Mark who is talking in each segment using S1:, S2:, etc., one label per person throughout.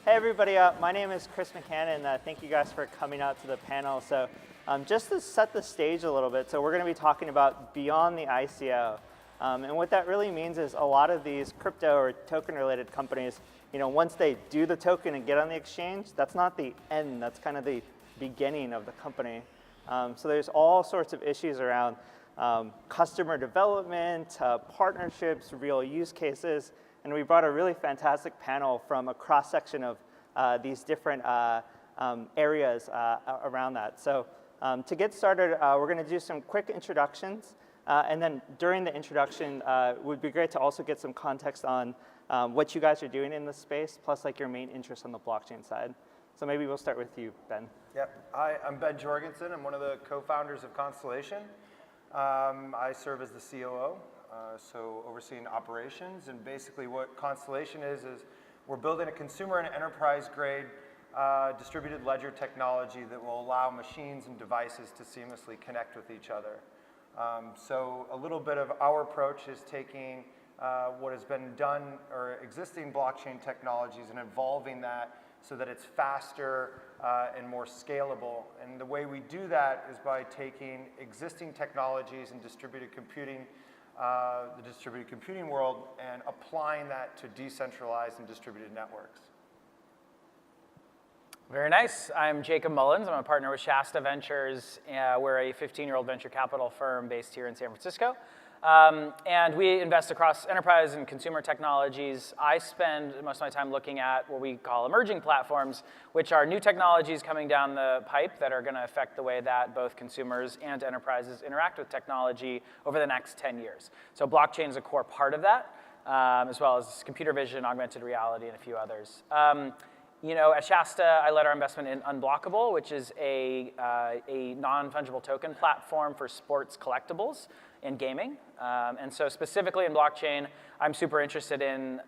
S1: Hey everybody, my name is Chris McCann, and thank you guys for coming out to the panel. So just to set the stage a little bit, so we're going to be talking about beyond the ICO. And what that really means is a lot of these crypto or token related companies, once they do the token and get on the exchange, that's not the end, that's kind of the beginning of the company. So there's all sorts of issues around customer development, partnerships, real use cases. And we brought a really fantastic panel from a cross-section of these different areas around that. So to get started, we're going to do some quick introductions. And then during the introduction, it would be great to also get some context on what you guys are doing in this space, plus like your main interest on the blockchain side. So maybe we'll start with you, Ben.
S2: Yep. Hi, I'm Ben Jorgensen. I'm one of the co-founders of Constellation. I serve as the COO. So overseeing operations, and basically what Constellation is we're building a consumer and enterprise-grade distributed ledger technology that will allow machines and devices to seamlessly connect with each other. So a little bit of our approach is taking what has been done or existing blockchain technologies and evolving that so that it's faster and more scalable. And the way we do that is by taking existing technologies and distributed computing, the distributed computing world, and applying that to decentralized and distributed networks.
S3: Very nice. I'm Jacob Mullins. I'm a partner with Shasta Ventures. We're a 15-year-old venture capital firm based here in San Francisco. And we invest across enterprise and consumer technologies. I spend most of my time looking at what we call emerging platforms, which are new technologies coming down the pipe that are going to affect the way that both consumers and enterprises interact with technology over the next 10 years. So blockchain is a core part of that, as well as computer vision, augmented reality, and a few others. At Shasta, I led our investment in Unblockable, which is a non-fungible token platform for sports collectibles and gaming. And so specifically in blockchain, I'm super interested in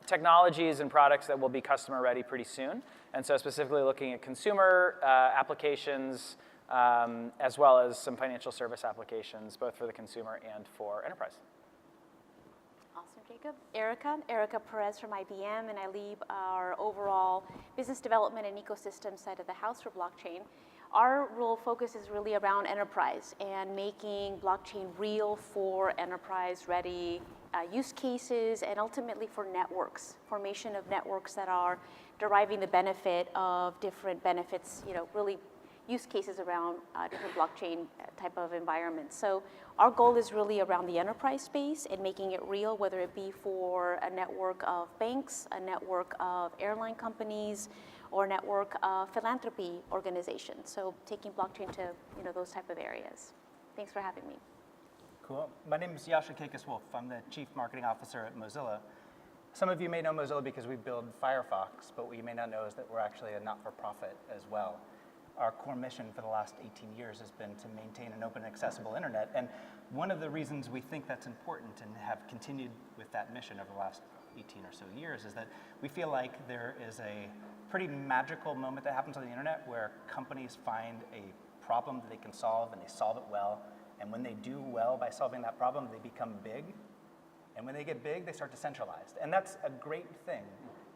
S3: technologies and products that will be customer ready pretty soon. And so specifically looking at consumer applications, as well as some financial service applications, both for the consumer and for enterprise.
S4: Awesome, Jacob. Erika Perez from IBM, and I lead our overall business development and ecosystem side of the house for blockchain. Our role focus is really around enterprise and making blockchain real for enterprise-ready use cases, and ultimately for networks, formation of networks that are deriving the benefit of different benefits, really use cases around different blockchain type of environments. So our goal is really around the enterprise space and making it real, whether it be for a network of banks, a network of airline companies, or a network of philanthropy organizations. So taking blockchain to those type of areas. Thanks for having me.
S5: Cool. My name is Jascha Kaykas-Wolff. I'm the Chief Marketing Officer at Mozilla. Some of you may know Mozilla because we build Firefox, but what you may not know is that we're actually a not-for-profit as well. Our core mission for the last 18 years has been to maintain an open, accessible internet. And one of the reasons we think that's important and have continued with that mission over the last 18 or so years is that we feel like there is a pretty magical moment that happens on the internet where companies find a problem that they can solve, and they solve it well. And when they do well by solving that problem, they become big. And when they get big, they start to centralize. And that's a great thing.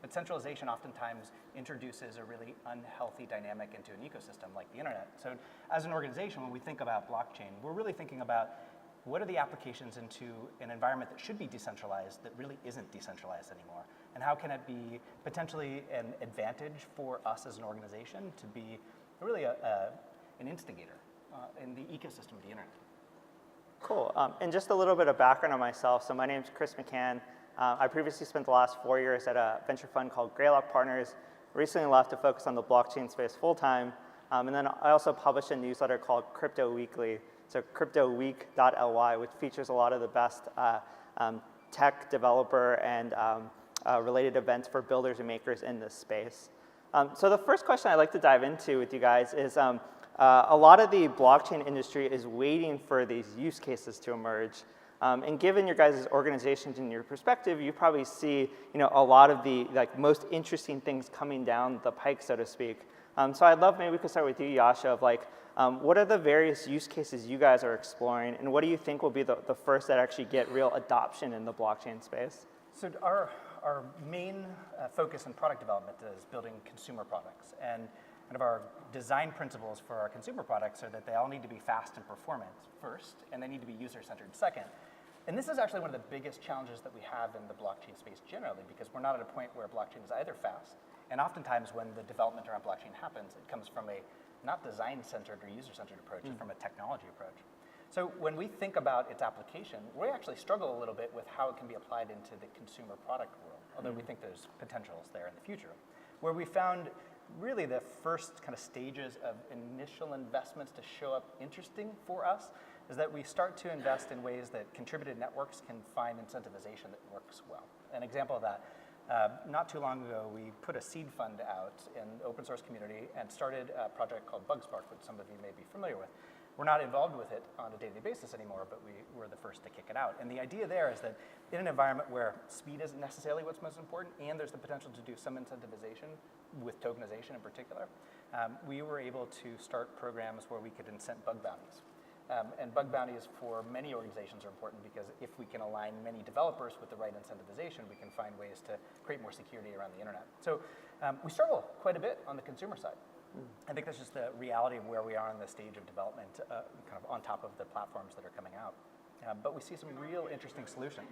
S5: But centralization oftentimes introduces a really unhealthy dynamic into an ecosystem like the internet. So as an organization, when we think about blockchain, we're really thinking about what are the applications into an environment that should be decentralized that really isn't decentralized anymore? And how can it be potentially an advantage for us as an organization to be really an instigator in the ecosystem of the internet?
S1: Cool. And just a little bit of background on myself. So my name is Chris McCann. I previously spent the last 4 years at a venture fund called Greylock Partners. Recently left to focus on the blockchain space full-time. And then I also published a newsletter called Crypto Weekly. So cryptoweek.ly, which features a lot of the best tech, developer, and related events for builders and makers in this space. So the first question I'd like to dive into with you guys is a lot of the blockchain industry is waiting for these use cases to emerge. And given your guys' organizations and your perspective, you probably see a lot of the most interesting things coming down the pike, so to speak. So I'd love, maybe we could start with you, Jascha, of what are the various use cases you guys are exploring, and what do you think will be the first that actually get real adoption in the blockchain space?
S5: So our our main focus in product development is building consumer products. And kind of our design principles for our consumer products are that they all need to be fast and performant first, and they need to be user-centered second. And this is actually one of the biggest challenges that we have in the blockchain space generally, because we're not at a point where blockchain is either fast, and oftentimes when the development around blockchain happens, it comes from a not design-centered or user-centered approach, it's from a technology approach. So when we think about its application, we actually struggle a little bit with how it can be applied into the consumer product world, although we think there's potentials there in the future. Where we found really the first kind of stages of initial investments to show up interesting for us is that we start to invest in ways that contributed networks can find incentivization that works well. An example of that, not too long ago, we put a seed fund out in the open source community and started a project called Bugspark, which some of you may be familiar with. We're not involved with it on a daily basis anymore, but we were the first to kick it out. And the idea there is that in an environment where speed isn't necessarily what's most important, and there's the potential to do some incentivization with tokenization in particular, we were able to start programs where we could incent bug bounties. And bug bounties for many organizations are important because if we can align many developers with the right incentivization, we can find ways to create more security around the internet. So we struggle quite a bit on the consumer side. I think that's just the reality of where we are in the stage of development, kind of on top of the platforms that are coming out. But we see some real interesting solutions.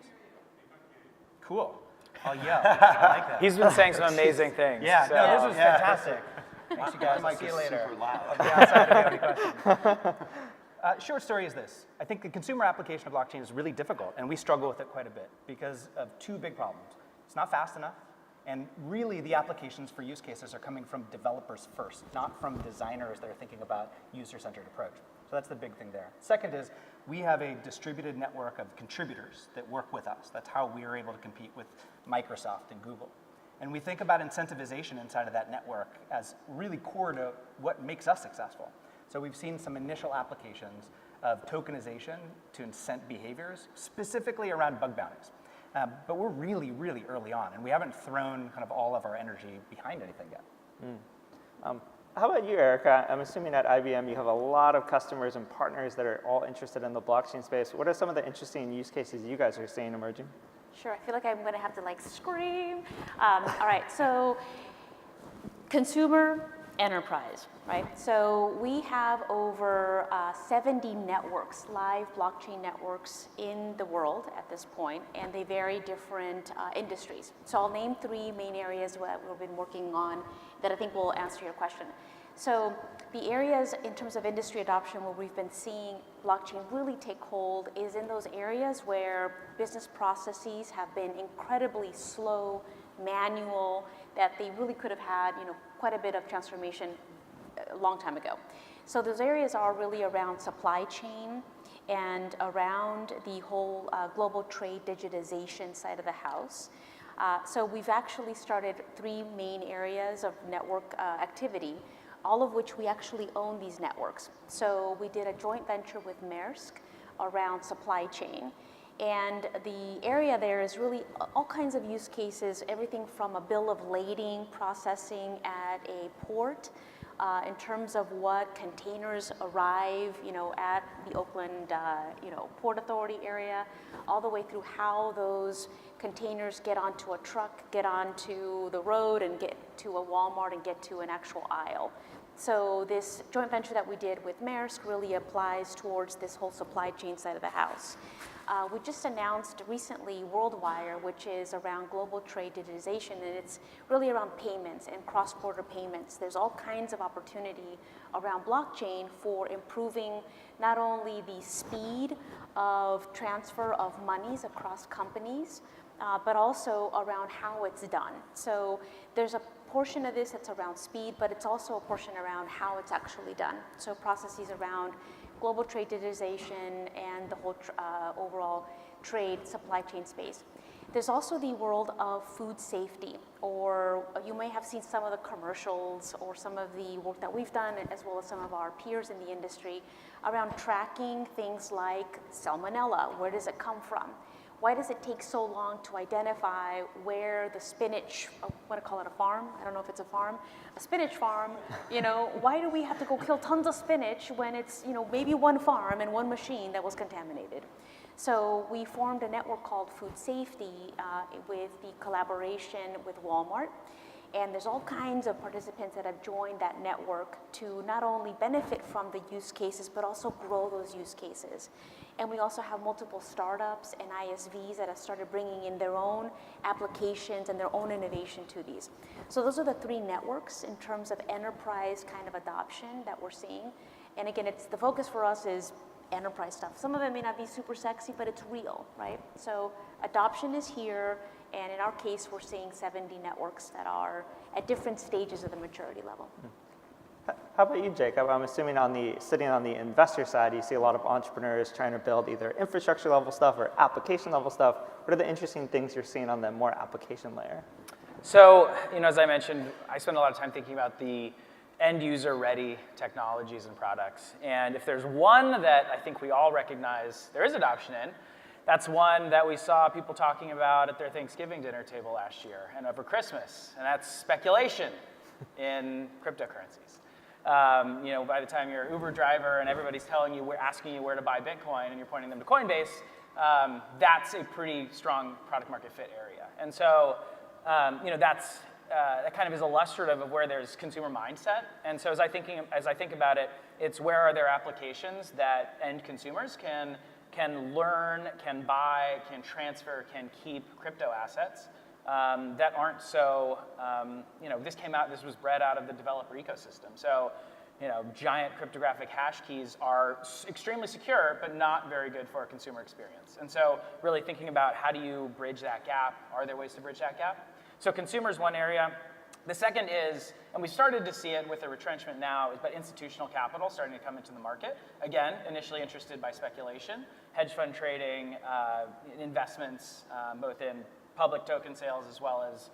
S5: Cool. I'll yell. I like that.
S3: He's been saying some amazing things.
S5: Yeah,
S3: so.
S5: no, this was fantastic. Thanks, you guys. I'll see you later.
S6: Super loud.
S5: I'll be outside if you have any questions. Short story is this. I think the consumer application of blockchain is really difficult, and we struggle with it quite a bit because of two big problems. It's not fast enough, and really the applications for use cases are coming from developers first, not from designers that are thinking about user-centered approach. So that's the big thing there. Second is we have a distributed network of contributors that work with us. That's how we are able to compete with Microsoft and Google. And we think about incentivization inside of that network as really core to what makes us successful. So we've seen some initial applications of tokenization to incent behaviors, specifically around bug bounties. But we're really, really early on, and we haven't thrown kind of all of our energy behind anything yet.
S1: How about you, Erika? I'm assuming at IBM you have a lot of customers and partners that are all interested in the blockchain space. What are some of the interesting use cases you guys are seeing emerging?
S4: Sure, I feel like I'm going to have to like scream. All right, so consumer enterprise, right? So we have over 70 networks, live blockchain networks in the world at this point, and they vary different industries. So I'll name three main areas that we've been working on that I think will answer your question. So the areas in terms of industry adoption where we've been seeing blockchain really take hold is in those areas where business processes have been incredibly slow, manual, that they really could have had, quite a bit of transformation a long time ago. So those areas are really around supply chain and around the whole global trade digitization side of the house. So we've actually started three main areas of network activity, all of which we actually own these networks. So we did a joint venture with Maersk around supply chain. And the area there is really all kinds of use cases, everything from a bill of lading processing at a port, in terms of what containers arrive, at the Oakland, Port Authority area, all the way through how those containers get onto a truck, get onto the road, and get to a Walmart and get to an actual aisle. So this joint venture that we did with Maersk really applies towards this whole supply chain side of the house. We just announced recently WorldWire, which is around global trade digitization, and it's really around payments and cross-border payments. There's all kinds of opportunity around blockchain for improving not only the speed of transfer of monies across companies, but also around how it's done. So there's a portion of this that's around speed, but it's also a portion around how it's actually done. So processes around global trade digitization and the whole overall trade supply chain space. There's also the world of food safety, or you may have seen some of the commercials or some of the work that we've done, as well as some of our peers in the industry, around tracking things like salmonella. Where does it come from? Why does it take so long to identify where the spinach, I want to call it a farm, I don't know if it's a farm, a spinach farm, why do we have to go kill tons of spinach when it's, maybe one farm and one machine that was contaminated? So we formed a network called Food Safety with the collaboration with Walmart. And there's all kinds of participants that have joined that network to not only benefit from the use cases, but also grow those use cases. And we also have multiple startups and ISVs that have started bringing in their own applications and their own innovation to these. So those are the three networks in terms of enterprise kind of adoption that we're seeing. And again, the focus for us is enterprise stuff. Some of it may not be super sexy, but it's real, right? So adoption is here, and in our case, we're seeing 70 networks that are at different stages of the maturity level.
S1: How about you, Jacob? I'm assuming sitting on the investor side, you see a lot of entrepreneurs trying to build either infrastructure level stuff or application level stuff. What are the interesting things you're seeing on the more application layer?
S3: So, as I mentioned, I spend a lot of time thinking about the end user ready technologies and products. And if there's one that I think we all recognize there is adoption in, that's one that we saw people talking about at their Thanksgiving dinner table last year and over Christmas, and that's speculation in cryptocurrencies. By the time you're an Uber driver and everybody's asking you where to buy Bitcoin and you're pointing them to Coinbase, that's a pretty strong product market fit area. And so, that kind of is illustrative of where there's consumer mindset. And so as I think about it, it's where are there applications that end consumers can learn, can buy, can transfer, can keep crypto assets that aren't so, this was bred out of the developer ecosystem. So, giant cryptographic hash keys are extremely secure, but not very good for a consumer experience. And so really thinking about how do you bridge that gap? Are there ways to bridge that gap? So consumer is one area. The second is, and we started to see it with the retrenchment now, but institutional capital starting to come into the market. Again, initially interested by speculation, hedge fund trading, investments, both in public token sales as well as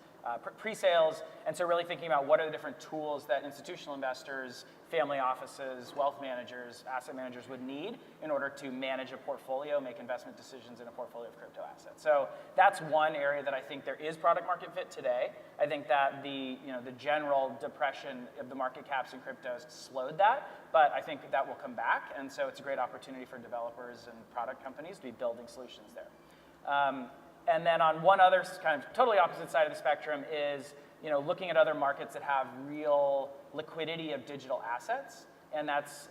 S3: pre-sales. And so really thinking about what are the different tools that institutional investors, family offices, wealth managers, asset managers would need in order to manage a portfolio, make investment decisions in a portfolio of crypto assets. So that's one area that I think there is product market fit today. I think that the general depression of the market caps in cryptos slowed that, but I think that will come back. And so it's a great opportunity for developers and product companies to be building solutions there. And then on one other kind of totally opposite side of the spectrum is looking at other markets that have real liquidity of digital assets. And that's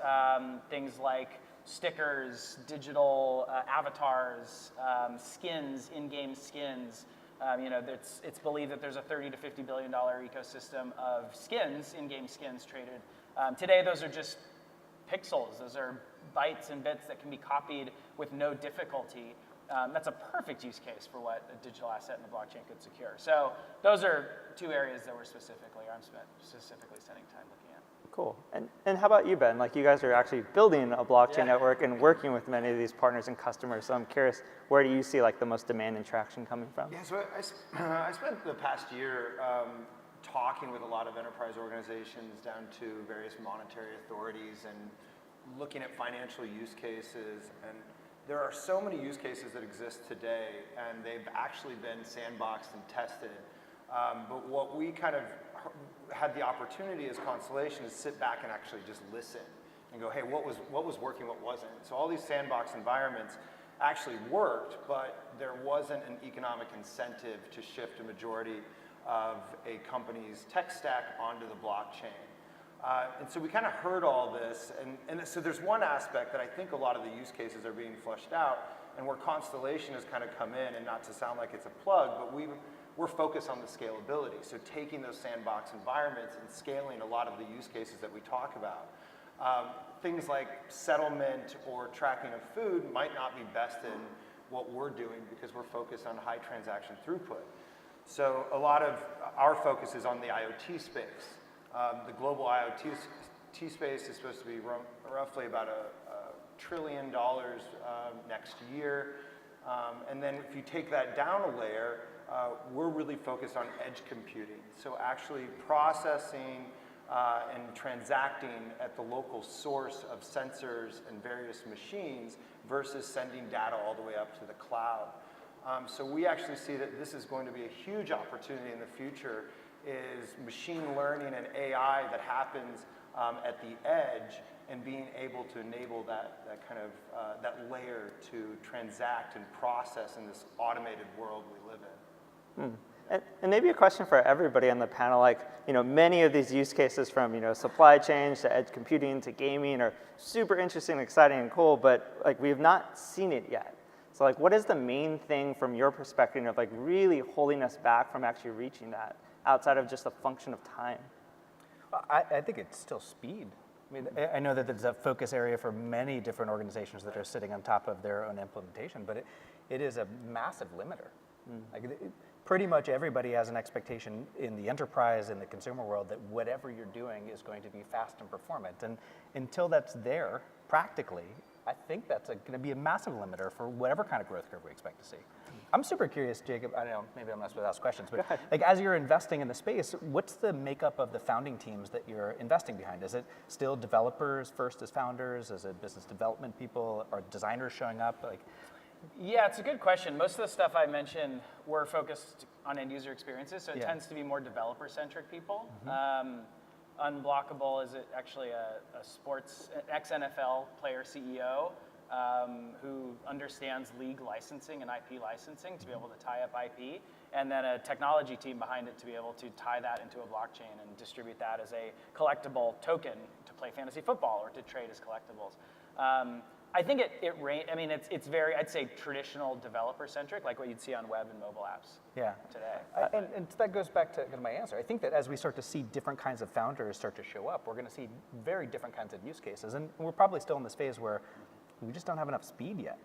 S3: things like stickers, digital avatars, skins, in-game skins. It's believed that there's a $30 to $50 billion ecosystem of skins, in-game skins traded. Today, those are just pixels. Those are bytes and bits that can be copied with no difficulty. That's a perfect use case for what a digital asset in the blockchain could secure. So those are two areas that I'm specifically spending time looking at.
S1: Cool. And how about you, Ben? Like, you guys are actually building a blockchain network and working with many of these partners and customers. So I'm curious, where do you see like the most demand and traction coming from?
S2: Yeah, so I spent the past year talking with a lot of enterprise organizations down to various monetary authorities and looking at financial use cases. And there are so many use cases that exist today, and they've actually been sandboxed and tested. But what we kind of had the opportunity as Constellation is sit back and actually just listen and go, hey, what was working, what wasn't? So all these sandbox environments actually worked, but there wasn't an economic incentive to shift a majority of a company's tech stack onto the blockchain. And so we kind of heard all this, and so there's one aspect that I think a lot of the use cases are being fleshed out, and where Constellation has kind of come in, and not to sound like it's a plug, but we're focused on the scalability. So taking those sandbox environments and scaling a lot of the use cases that we talk about. Things like settlement or tracking of food might not be best in what we're doing because we're focused on high transaction throughput. So a lot of our focus is on the IoT space. The global IoT space is supposed to be roughly about $1 trillion next year. And then if you take that down a layer, we're really focused on edge computing. So actually processing and transacting at the local source of sensors and various machines versus sending data all the way up to the cloud. So we actually see that this is going to be a huge opportunity in the future, is machine learning and AI that happens at the edge and being able to enable that kind of that layer to transact and process in this automated world we live in.
S1: And maybe a question for everybody on the panel, like, many of these use cases from, supply chain to edge computing to gaming are super interesting, exciting, and cool, but like we have not seen it yet. So like, what is the main thing from your perspective of like really holding us back from actually reaching that outside of just a function of time?
S5: I think it's still speed. I mean, I know that there's a focus area for many different organizations that are sitting on top of their own implementation, but it is a massive limiter. Like, pretty much everybody has an expectation in the enterprise and the consumer world that whatever you're doing is going to be fast and performant. And until that's there, practically, I think that's going to be a massive limiter for whatever kind of growth curve we expect to see. I'm super curious, Jacob, I don't know, maybe I'm not supposed to ask questions, but like as you're investing in the space, what's the makeup of the founding teams that you're investing behind? Is it still developers first as founders? Is it business development people? Are designers showing up? Like,
S3: Yeah, it's a good question. Most of the stuff I mentioned were focused on end user experiences, so it tends to be more developer-centric people. Unblockable is actually a sports, ex-NFL player CEO who understands league licensing and IP licensing to be able to tie up IP, and then a technology team behind it to be able to tie that into a blockchain and distribute that as a collectible token to play fantasy football or to trade as collectibles. I think it's very, I'd say, traditional developer-centric, like what you'd see on web and mobile apps today.
S5: And that goes back to my answer. I think that as we start to see different kinds of founders start to show up, we're going to see very different kinds of use cases. And we're probably still in this phase where we just don't have enough speed yet.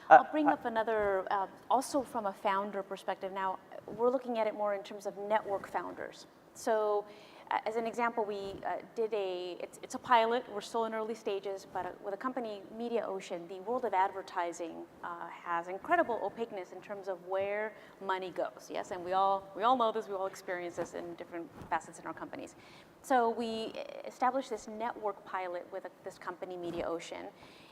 S4: I'll bring up another, also from a founder perspective. Now, we're looking at it more in terms of network founders. So, as an example, we did it's a pilot, we're still in early stages, but with a company, MediaOcean, the world of advertising has incredible opaqueness in terms of where money goes, yes? And we all know this, we all experience this in different facets in our companies. So we established this network pilot with this company, MediaOcean,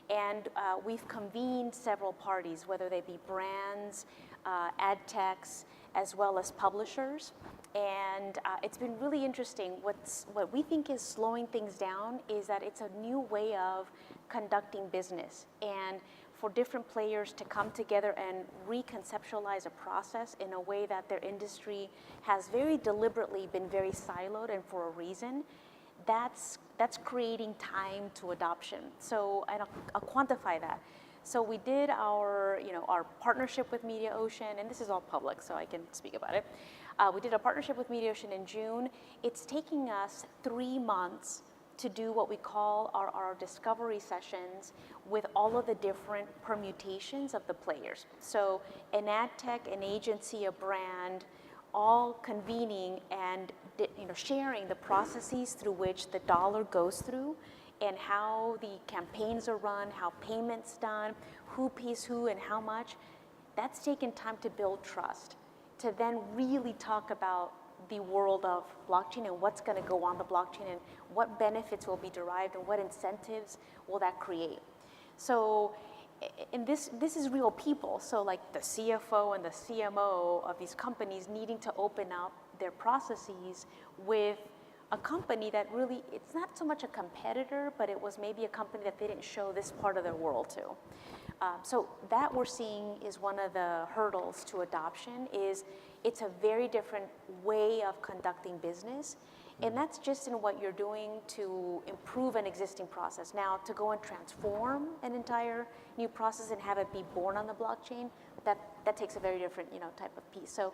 S4: and we've convened several parties, whether they be brands, ad techs, as well as publishers. And it's been really interesting. What we think is slowing things down is that it's a new way of conducting business, and for different players to come together and reconceptualize a process in a way that their industry has very deliberately been very siloed, and for a reason, that's creating time to adoption. So, and I'll quantify that. So we did our partnership with MediaOcean, and this is all public, so I can speak about it. We did a partnership with MediaOcean in June. It's taking us 3 months to do what we call our discovery sessions with all of the different permutations of the players. So an ad tech, an agency, a brand, all convening and sharing the processes through which the dollar goes through, and how the campaigns are run, how payments done, who pays who and how much. That's taken time to build trust, to then really talk about the world of blockchain and what's going to go on the blockchain and what benefits will be derived and what incentives will that create. So, and this is real people. So like the CFO and the CMO of these companies needing to open up their processes with a company that really, it's not so much a competitor, but it was maybe a company that they didn't show this part of their world to. So that we're seeing is one of the hurdles to adoption. Is it's a very different way of conducting business, and that's just in what you're doing to improve an existing process. Now, to go and transform an entire new process and have it be born on the blockchain, that takes a very different type of piece. So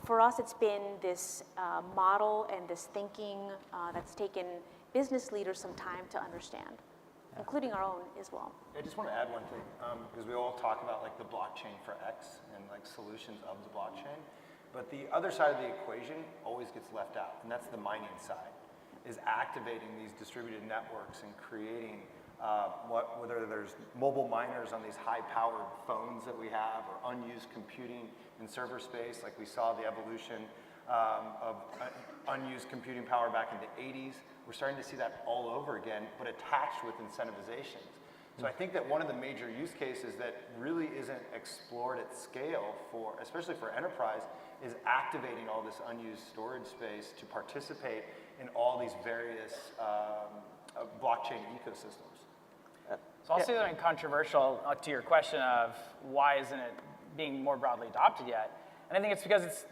S4: for us, it's been this model and this thinking that's taken business leaders some time to understand, including our own as well.
S2: I just want to add one thing, because we all talk about like the blockchain for X and like solutions of the blockchain, but the other side of the equation always gets left out, and that's the mining side, is activating these distributed networks and creating whether there's mobile miners on these high-powered phones that we have, or unused computing in server space, like we saw the evolution of unused computing power back in the 80s. We're starting to see that all over again, but attached with incentivizations. So I think that one of the major use cases that really isn't explored at scale especially for enterprise, is activating all this unused storage space to participate in all these various blockchain ecosystems.
S3: So I'll say something controversial to your question of why isn't it being more broadly adopted yet? And I think it's because it's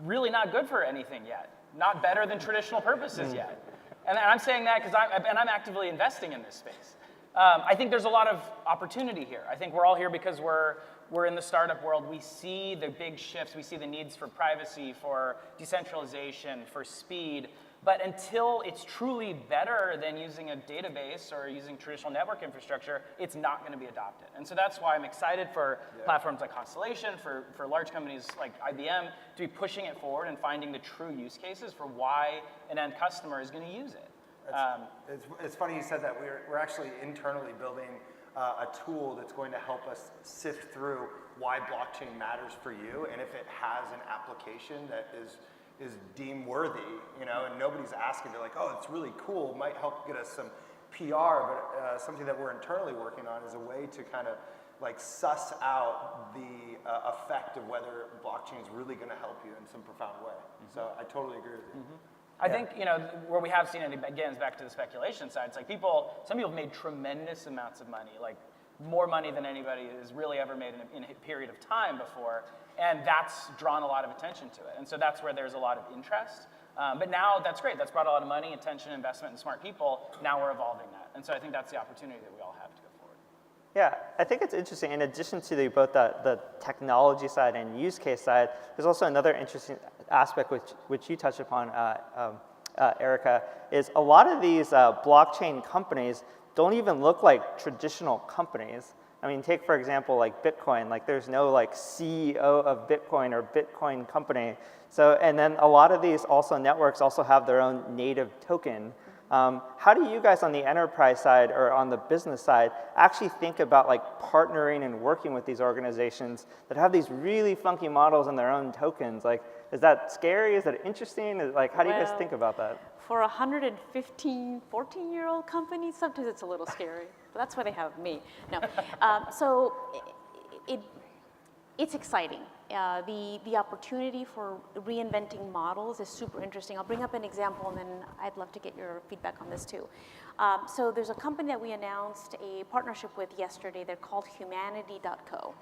S3: really not good for anything yet, not better than traditional purposes yet. And I'm saying that because I'm actively investing in this space. I think there's a lot of opportunity here. I think we're all here because we're in the startup world. We see the big shifts. We see the needs for privacy, for decentralization, for speed. But until it's truly better than using a database or using traditional network infrastructure, it's not going to be adopted. And so that's why I'm excited for platforms like Constellation, for large companies like IBM, to be pushing it forward and finding the true use cases for why an end customer is going to use it.
S2: It's funny you said that. We're actually internally building a tool that's going to help us sift through why blockchain matters for you, and if it has an application that is deemed worthy, and nobody's asking. They're like, oh, it's really cool, might help get us some PR, but something that we're internally working on is a way to kind of like suss out the effect of whether blockchain is really going to help you in some profound way. So I totally agree with you.
S3: I think, where we have seen it, again, is back to the speculation side. It's like some people have made tremendous amounts of money, like more money than anybody has really ever made in a period of time before. And that's drawn a lot of attention to it. And so that's where there's a lot of interest. But now that's great. That's brought a lot of money, attention, investment, and smart people. Now we're evolving that. And so I think that's the opportunity that we all have to go forward.
S1: Yeah, I think it's interesting. In addition to both the technology side and use case side, there's also another interesting aspect which you touched upon, Erika, is a lot of these blockchain companies don't even look like traditional companies. I mean, take for example like Bitcoin. Like there's no like CEO of Bitcoin or Bitcoin company. So, and then a lot of these also networks also have their own native token. How do you guys on the enterprise side or on the business side actually think about like partnering and working with these organizations that have these really funky models and their own tokens? Like, is that scary? Is that interesting? How do you guys think about that?
S4: For a 115, 14-year-old company, sometimes it's a little scary. But that's why they have me. No. So it's exciting. The opportunity for reinventing models is super interesting. I'll bring up an example, and then I'd love to get your feedback on this too. So there's a company that we announced a partnership with yesterday. They're called Humanity.co.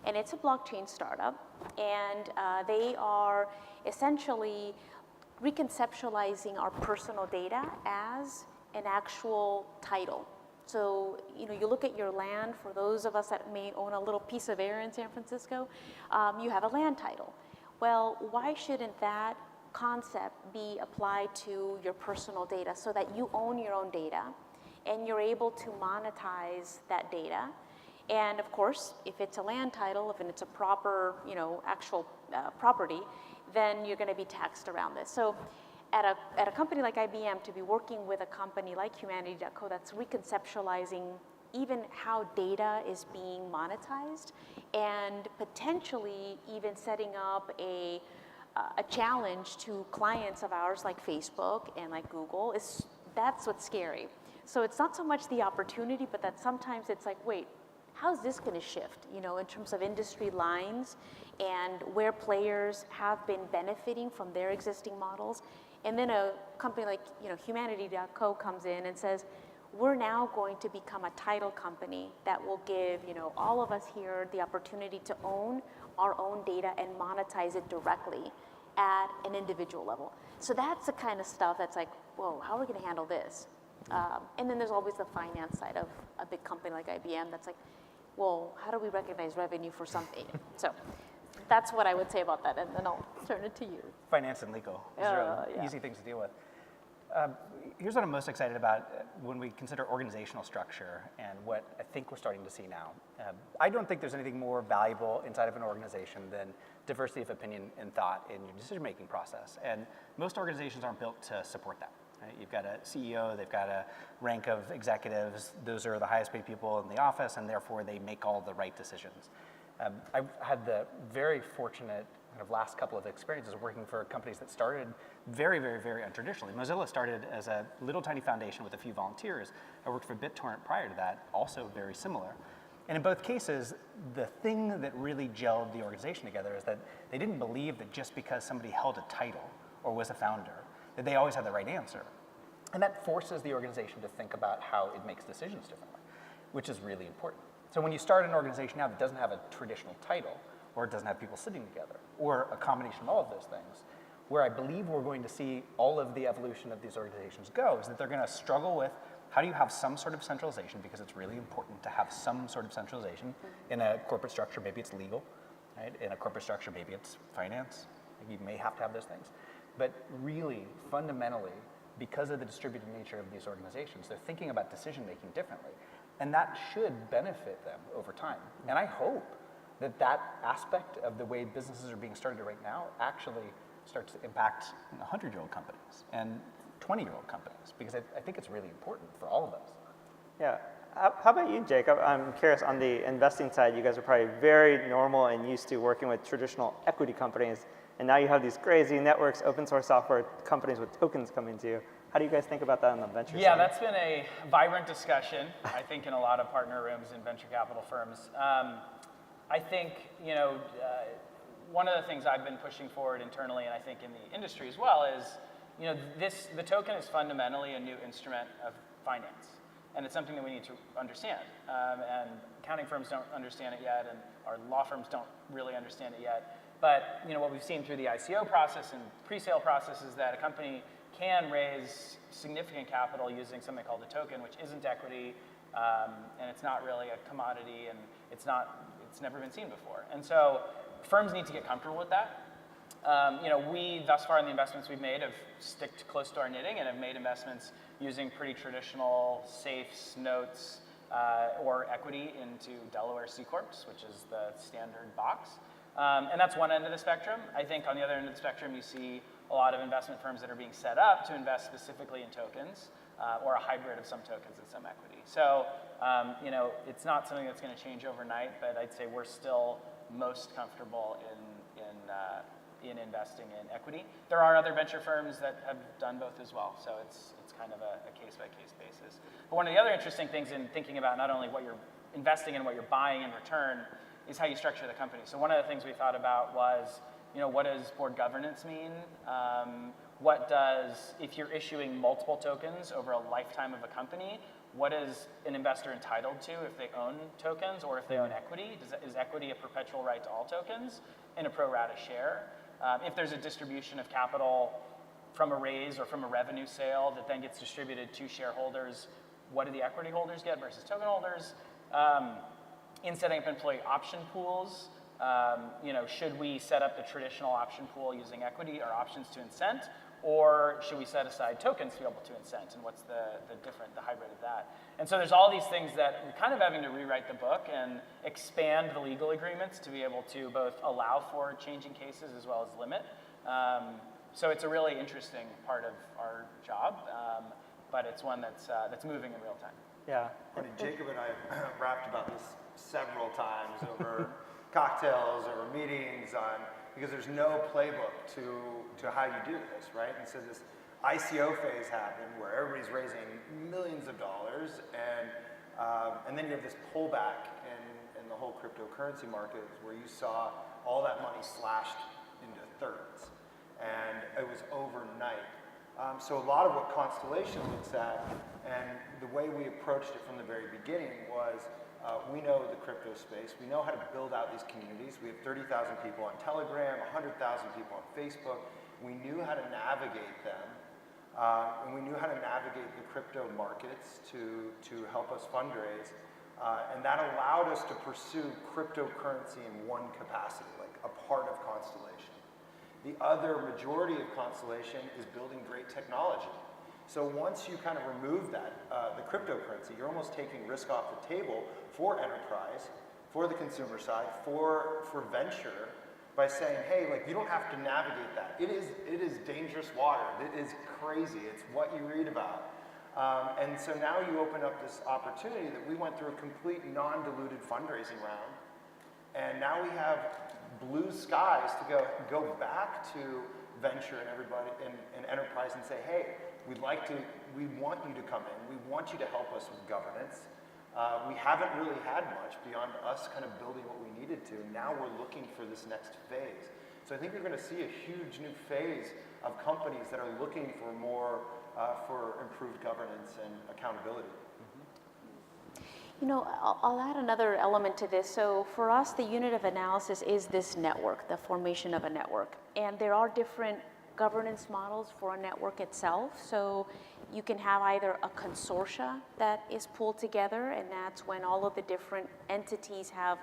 S4: And it's a blockchain startup. And they are essentially reconceptualizing our personal data as an actual title. So, you look at your land, for those of us that may own a little piece of air in San Francisco, you have a land title. Well, why shouldn't that concept be applied to your personal data so that you own your own data and you're able to monetize that data? And of course, if it's a land title, if it's a proper, actual property, then you're going to be taxed around this. So at a company like IBM, to be working with a company like Humanity.co that's reconceptualizing even how data is being monetized and potentially even setting up a challenge to clients of ours like Facebook and like Google, that's what's scary. So it's not so much the opportunity, but that sometimes it's like, wait, how's this going to shift, in terms of industry lines and where players have been benefiting from their existing models. And then a company like Humanity.co comes in and says, we're now going to become a title company that will give all of us here the opportunity to own our own data and monetize it directly at an individual level. So that's the kind of stuff that's like, whoa, how are we going to handle this? And then there's always the finance side of a big company like IBM that's like, well, how do we recognize revenue for something? So that's what I would say about that, and then I'll turn it to you.
S5: Finance and legal. These are easy things to deal with. Here's what I'm most excited about when we consider organizational structure and what I think we're starting to see now. I don't think there's anything more valuable inside of an organization than diversity of opinion and thought in your decision-making process. And most organizations aren't built to support that. Right? You've got a CEO, they've got a rank of executives. Those are the highest paid people in the office, and therefore they make all the right decisions. I've had the very fortunate kind of last couple of experiences working for companies that started very, very, very untraditionally. Mozilla started as a little tiny foundation with a few volunteers. I worked for BitTorrent prior to that, also very similar. And in both cases, the thing that really gelled the organization together is that they didn't believe that just because somebody held a title or was a founder, that they always had the right answer. And that forces the organization to think about how it makes decisions differently, which is really important. So when you start an organization now that doesn't have a traditional title, or it doesn't have people sitting together, or a combination of all of those things, where I believe we're going to see all of the evolution of these organizations go is that they're going to struggle with how do you have some sort of centralization, because it's really important to have some sort of centralization. In a corporate structure, maybe it's legal, right? In a corporate structure, maybe it's finance. You may have to have those things. But really, fundamentally, because of the distributed nature of these organizations, they're thinking about decision-making differently. And that should benefit them over time. And I hope that that aspect of the way businesses are being started right now actually starts to impact 100-year-old companies and 20-year-old companies, because I think it's really important for all of us.
S1: Yeah. How about you, Jacob? I'm curious, on the investing side, you guys are probably very normal and used to working with traditional equity companies, and now you have these crazy networks, open source software companies with tokens coming to you. How do you guys think about that on the venture side?
S3: Yeah, that's been a vibrant discussion, I think, in a lot of partner rooms in venture capital firms. I think, one of the things I've been pushing forward internally, and I think in the industry as well, is, the token is fundamentally a new instrument of finance. And it's something that we need to understand. And accounting firms don't understand it yet, and our law firms don't really understand it yet. But what we've seen through the ICO process and pre-sale process is that a company can raise significant capital using something called a token, which isn't equity, and it's not really a commodity, and it's never been seen before. And so firms need to get comfortable with that. We, thus far in the investments we've made, have sticked close to our knitting and have made investments using pretty traditional safes, notes, or equity into Delaware C Corps, which is the standard box. And that's one end of the spectrum. I think on the other end of the spectrum, you see a lot of investment firms that are being set up to invest specifically in tokens, or a hybrid of some tokens and some equity. So, it's not something that's going to change overnight, but I'd say we're still most comfortable in investing in equity. There are other venture firms that have done both as well, so it's kind of a case-by-case basis. But one of the other interesting things in thinking about not only what you're investing in, what you're buying in return, is how you structure the company. So one of the things we thought about was, what does board governance mean? If you're issuing multiple tokens over a lifetime of a company, what is an investor entitled to if they own tokens or if they own equity? Is equity a perpetual right to all tokens in a pro rata share? If there's a distribution of capital from a raise or from a revenue sale that then gets distributed to shareholders, what do the equity holders get versus token holders? In setting up employee option pools, should we set up the traditional option pool using equity or options to incent, or should we set aside tokens to be able to incent, and what's the hybrid of that? And so there's all these things that we're kind of having to rewrite the book and expand the legal agreements to be able to both allow for changing cases as well as limit. So it's a really interesting part of our job, but it's one that's moving in real time.
S1: Yeah.
S2: Jacob and I rapped about this several times over cocktails or meetings because there's no playbook to how you do this, right? And so this ICO phase happened where everybody's raising millions of dollars, and then you have this pullback in the whole cryptocurrency market where you saw all that money slashed into thirds, and it was overnight. So a lot of what Constellation looks at, and the way we approached it from the very beginning was, we know the crypto space. We know how to build out these communities. We have 30,000 people on Telegram, 100,000 people on Facebook. We knew how to navigate them, and we knew how to navigate the crypto markets to help us fundraise. And that allowed us to pursue cryptocurrency in one capacity, like a part of Constellation. The other majority of Constellation is building great technology. So once you kind of remove that, the cryptocurrency, you're almost taking risk off the table for enterprise, for the consumer side, for venture, by saying, hey, you don't have to navigate that. It is dangerous water. It is crazy. It's what you read about. And so now you open up this opportunity that we went through a complete non-diluted fundraising round, and now we have blue skies to go back to venture and everybody and enterprise and say, hey, we want you to come in. We want you to help us with governance. We haven't really had much beyond us kind of building what we needed to. Now we're looking for this next phase. So I think you're going to see a huge new phase of companies that are looking for more for improved governance and accountability.
S4: You know, I'll add another element to this. So for us, the unit of analysis is this network, the formation of a network. And there are different governance models for a network itself. So you can have either a consortia that is pulled together, and that's when all of the different entities have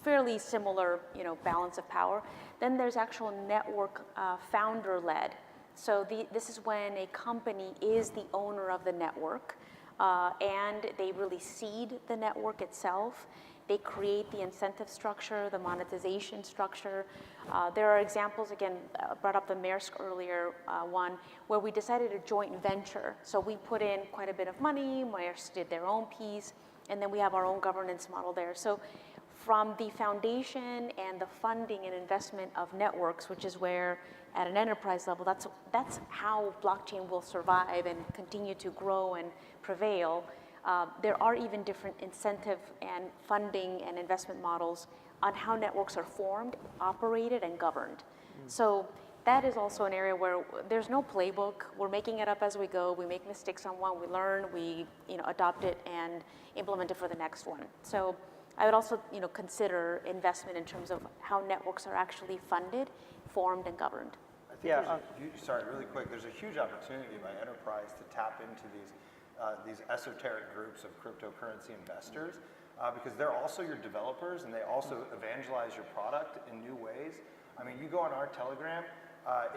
S4: fairly similar, balance of power. Then there's actual network founder-led. So this is when a company is the owner of the network. And they really seed the network itself. They create the incentive structure, the monetization structure. There are examples, again, brought up the Maersk earlier one, where we decided a joint venture. So we put in quite a bit of money, Maersk did their own piece, and then we have our own governance model there. So from the foundation and the funding and investment of networks, which is where at an enterprise level, that's how blockchain will survive and continue to grow and prevail. There are even different incentive and funding and investment models on how networks are formed, operated, and governed. So that is also an area where there's no playbook. We're making it up as we go. We make mistakes on one, we learn, we adopt it and implement it for the next one. So I would also
S1: consider investment in terms of how networks are actually funded, formed, and governed.
S2: Sorry, really quick. There's a huge opportunity by enterprise to tap into these esoteric groups of cryptocurrency investors because they're also your developers and they also evangelize your product in new ways. I mean, you go on our Telegram,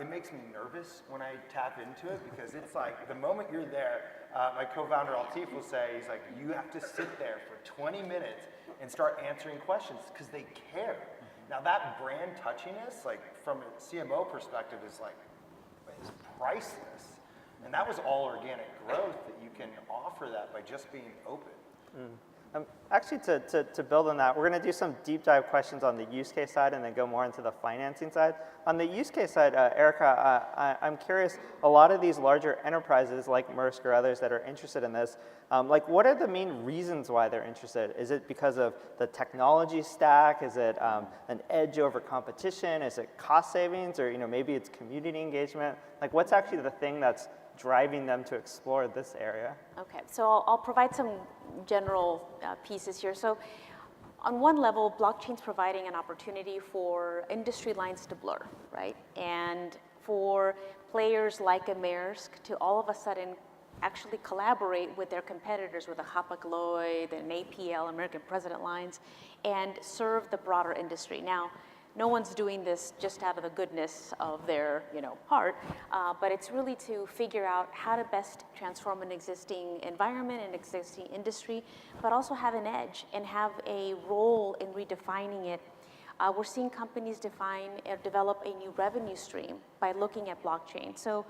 S2: it makes me nervous when I tap into it because it's like the moment you're there, my co-founder Altif will say, he's like, you have to sit there for 20 minutes and start answering questions because they care. Now that brand touchiness, like from a CMO perspective, is priceless. And that was all organic growth that you can offer that by just being open.
S1: Actually, to build on that, we're going to do some deep dive questions on the use case side and then go more into the financing side. On the use case side, Erika, I'm curious, a lot of these larger enterprises like Maersk or others that are interested in this, what are the main reasons why they're interested? Is it because of the technology stack? Is it an edge over competition? Is it cost savings? Or maybe it's community engagement? What's actually the thing that's driving them to explore this area?
S4: Okay, so I'll provide some general pieces here. So on one level, blockchain's providing an opportunity for industry lines to blur, right? And for players like a Maersk to all of a sudden actually collaborate with their competitors, with a Hapag-Lloyd, an APL, American President Lines, and serve the broader industry. Now, no one's doing this just out of the goodness of their, heart, but it's really to figure out how to best transform an existing environment, an existing industry, but also have an edge and have a role in redefining it. We're seeing companies develop a new revenue stream by looking at blockchain. So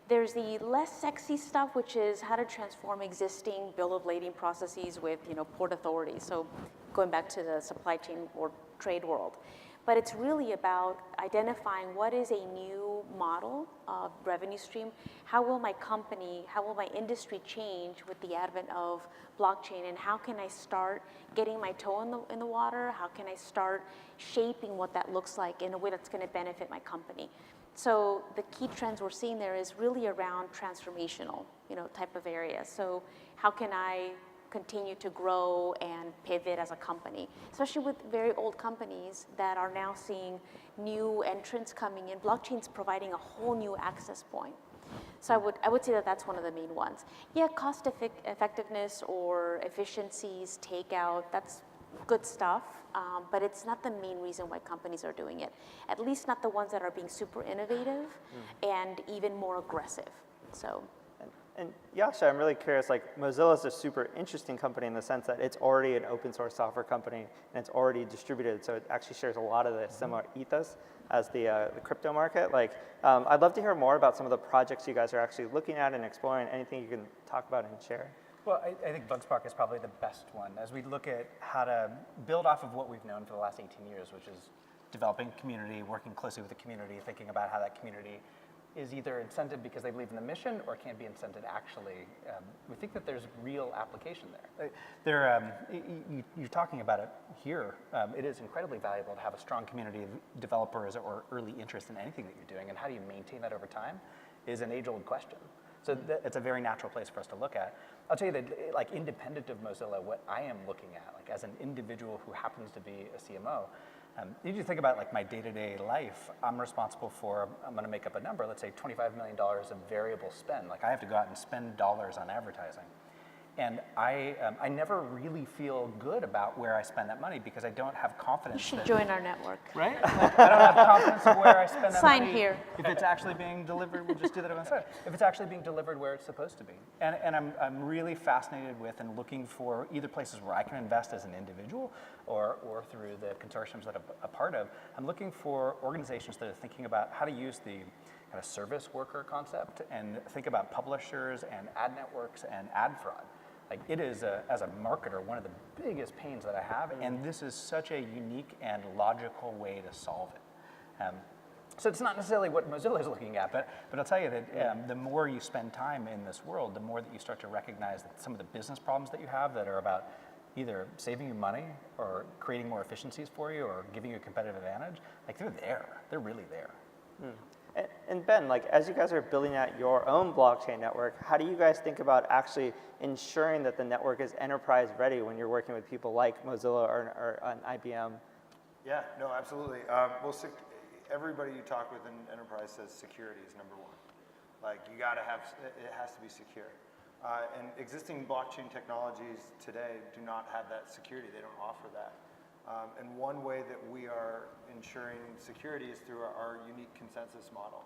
S4: there's the less sexy stuff, which is how to transform existing bill of lading processes with, port authorities. So going back to the supply chain or trade world. But it's really about identifying what is a new model of revenue stream. How will my company, how will my industry change with the advent of blockchain? And how can I start getting my toe in the water? How can I start shaping what that looks like in a way that's going to benefit my company? So the key trends we're seeing there is really around transformational, type of areas. So how can I continue to grow and pivot as a company, especially with very old companies that are now seeing new entrants coming in. Blockchain's providing a whole new access point. So I would say that that's one of the main ones. Yeah, cost effectiveness or efficiencies, takeout, that's good stuff, but it's not the main reason why companies are doing it. At least not the ones that are being super innovative and even more aggressive. So.
S1: And Jascha, I'm really curious, Mozilla is a super interesting company in the sense that it's already an open source software company and it's already distributed, so it actually shares a lot of the similar ethos as the crypto market. I'd love to hear more about some of the projects you guys are actually looking at and exploring, anything you can talk about and share.
S5: Well, I think BugSpark is probably the best one as we look at how to build off of what we've known for the last 18 years, which is developing community, working closely with the community, thinking about how that community is either incented because they believe in the mission or can't be incented actually. We think that there's real application there. You're talking about it here. It is incredibly valuable to have a strong community of developers or early interest in anything that you're doing, and how do you maintain that over time is an age-old question. So it's a very natural place for us to look at. I'll tell you that, like, independent of Mozilla, what I am looking at, like, as an individual who happens to be a CMO, you need to think about, like, my day-to-day life. I'm responsible for, I'm going to make up a number, let's say $25 million of variable spend. Like, I have to go out and spend dollars on advertising. And I never really feel good about where I spend that money because I don't have confidence.
S4: You should join our network.
S5: Right? Like, I don't have confidence of where I spend that money.
S4: Sign here.
S5: If it's actually being delivered, we'll just do that on the side. If it's actually being delivered where it's supposed to be. And I'm really fascinated with and looking for either places where I can invest as an individual or through the consortiums that I'm a part of. I'm looking for organizations that are thinking about how to use the kind of service worker concept and think about publishers and ad networks and ad fraud. Like, it is, as a marketer, one of the biggest pains that I have, and this is such a unique and logical way to solve it. So it's not necessarily what Mozilla is looking at, but I'll tell you that the more you spend time in this world, the more that you start to recognize that some of the business problems that you have that are about either saving you money or creating more efficiencies for you or giving you a competitive advantage, like, they're there. They're really there.
S1: And Ben, like, as you guys are building out your own blockchain network, how do you guys think about actually ensuring that the network is enterprise ready when you're working with people like Mozilla or an IBM?
S2: Yeah, no, absolutely. Everybody you talk with in enterprise says security is number one. Like, you got to have, it has to be secure. And existing blockchain technologies today do not have that security. They don't offer that. And one way that we are ensuring security is through our unique consensus model.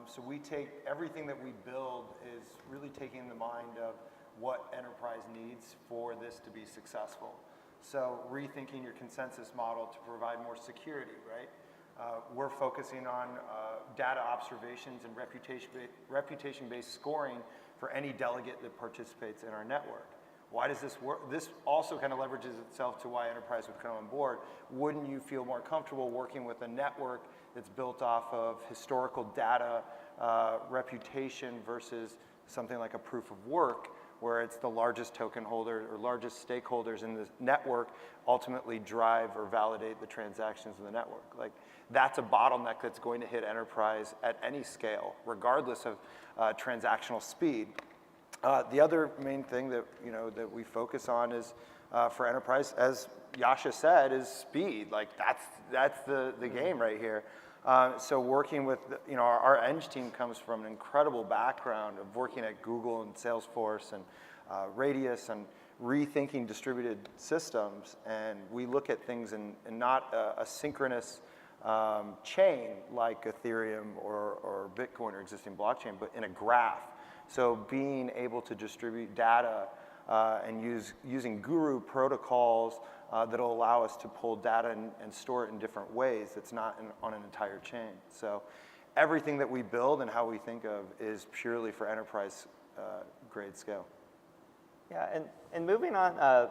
S2: So we take everything that we build is really taking the mind of what enterprise needs for this to be successful. So rethinking your consensus model to provide more security, right? We're focusing on data observations and reputation-based scoring for any delegate that participates in our network. Why does this work? This also kind of leverages itself to why enterprise would come on board. Wouldn't you feel more comfortable working with a network that's built off of historical data, reputation versus something like a proof of work, where it's the largest token holder or largest stakeholders in the network ultimately drive or validate the transactions in the network? Like, that's a bottleneck that's going to hit enterprise at any scale, regardless of transactional speed. The other main thing that that we focus on is for enterprise, as Jascha said, is speed. Like, that's the game right here. So working with our Eng team comes from an incredible background of working at Google and Salesforce and Radius and rethinking distributed systems, and we look at things in not a synchronous chain like Ethereum or Bitcoin or existing blockchain, but in a graph. So being able to distribute data and using Guru protocols that'll allow us to pull data and store it in different ways that's not on an entire chain. So everything that we build and how we think of is purely for enterprise grade scale.
S1: Yeah, and moving on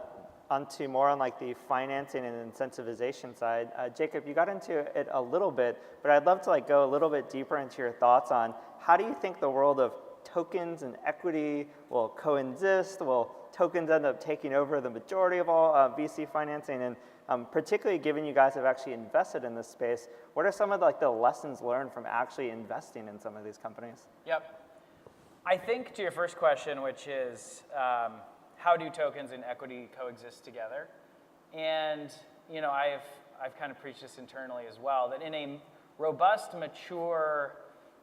S1: onto more on like the financing and incentivization side, Jacob, you got into it a little bit, but I'd love to like go a little bit deeper into your thoughts on how do you think the world of tokens and equity will coexist? Will tokens end up taking over the majority of all VC financing? And particularly given you guys have actually invested in this space, what are some of the lessons learned from actually investing in some of these companies?
S3: Yep. I think to your first question, which is how do tokens and equity coexist together? And I've kind of preached this internally as well, that in a robust, mature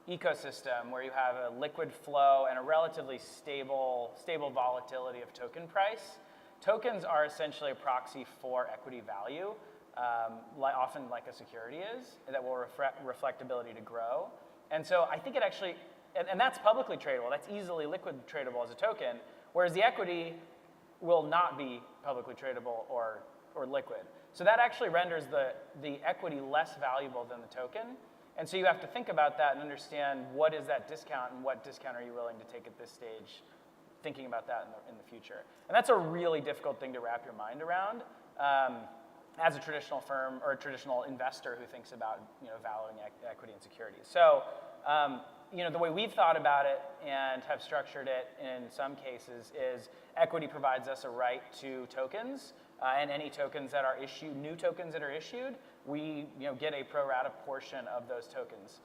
S3: ecosystem where you have a liquid flow and a relatively stable volatility of token price, tokens are essentially a proxy for equity value, often like a security is, that will reflect ability to grow. And so I think it actually, and that's publicly tradable, that's easily liquid tradable as a token, whereas the equity will not be publicly tradable or liquid. So that actually renders the equity less valuable than the token. And so you have to think about that and understand what is that discount and what discount are you willing to take at this stage, thinking about that in the future. And that's a really difficult thing to wrap your mind around as a traditional firm or a traditional investor who thinks about valuing equity and securities. So the way we've thought about it and have structured it in some cases is equity provides us a right to tokens, and any tokens that are issued, new tokens that are issued, we get a pro rata portion of those tokens.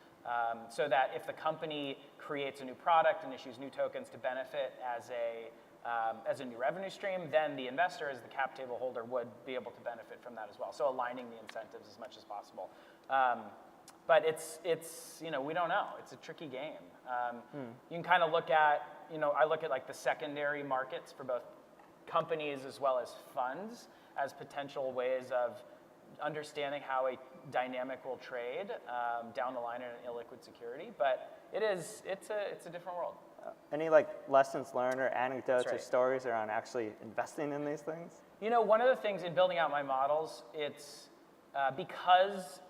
S3: so that if the company creates a new product and issues new tokens to benefit as a new revenue stream, then the investor, as the cap table holder, would be able to benefit from that as well. So aligning the incentives as much as possible. But it's we don't know. It's a tricky game. You can kind of look at, I look at like the secondary markets for both companies as well as funds as potential ways of understanding how a dynamic will trade down the line in an illiquid security. But it's a different world.
S1: Any like lessons learned or anecdotes
S3: That's right.
S1: or stories around actually investing in these things?
S3: One of the things in building out my models, it's because